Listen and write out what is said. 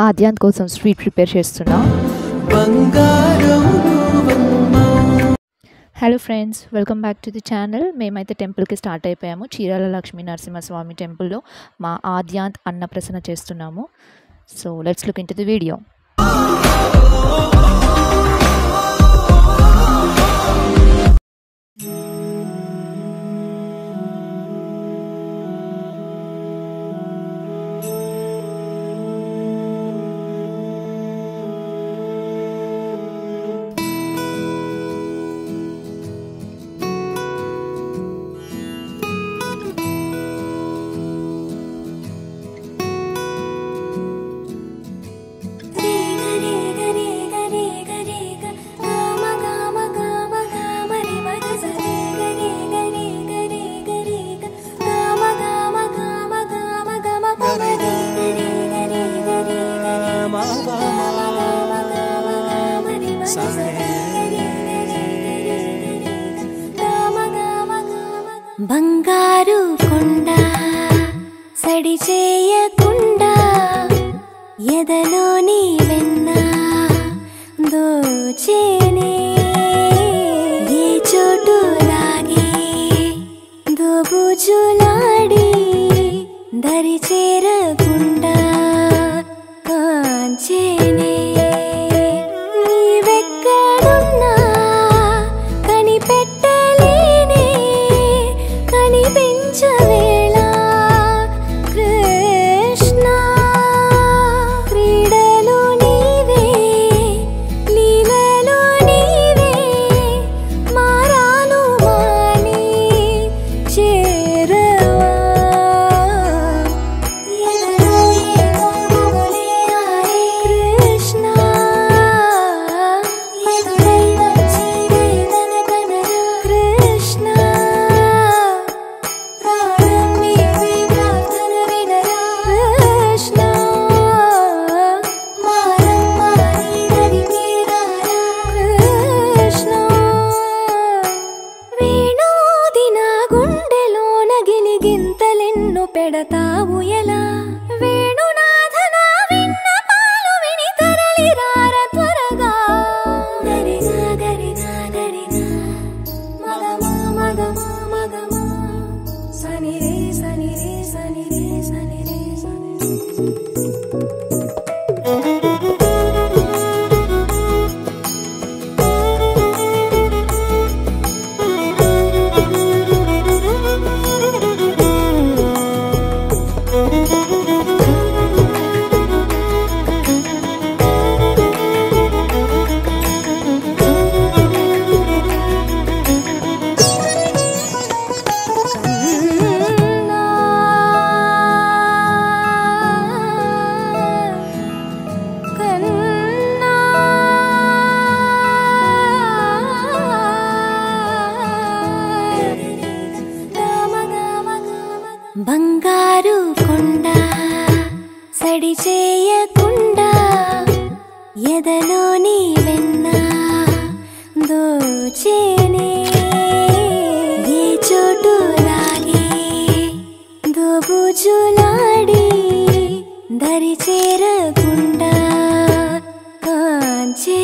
ఆద్యాంత్ కోసం sweet prepare చేస్తున్నా. Hello friends, welcome back to the channel. మేమైతే టెంపుల్కి స్టార్ట్ అయిపోయాము. చీరాల లక్ష్మీ నరసింహస్వామి టెంపుల్లో మా ఆద్యాంత్ అన్నప్రసన్న చేస్తున్నాము. So let's look in to the video. బంగారు కొండ సడి చేయకుండా ఎదలోని వెన్న దోచేనే, ఏ చోటు లాగే దోబుజులాడి దరి చేరకుండా కాంచేనే. నీవెక్కడున్నా కనిపెట్టలేనే, కనిపించవేళ కృష్ణ. క్రీడలు నీవే, లీలలు నీవే, మారాను మాని చేరవా. కృష్ణ కృష్ణ పెడతావు ఎలా? వేణునాథన విన్నపాలు విని తరలిరార త్వరగా. గరిగా గరిగా గరిగా మగమా మగమా మగమా సని రే సని రే సని రే సని రే సని రే. బంగారు కొండ సడి చేయకుండా ఎదలోని వెన్న దోచేనే, ఏ చోటు లాగే దోబుజులాడి దరి చేరకుండా కాంచే.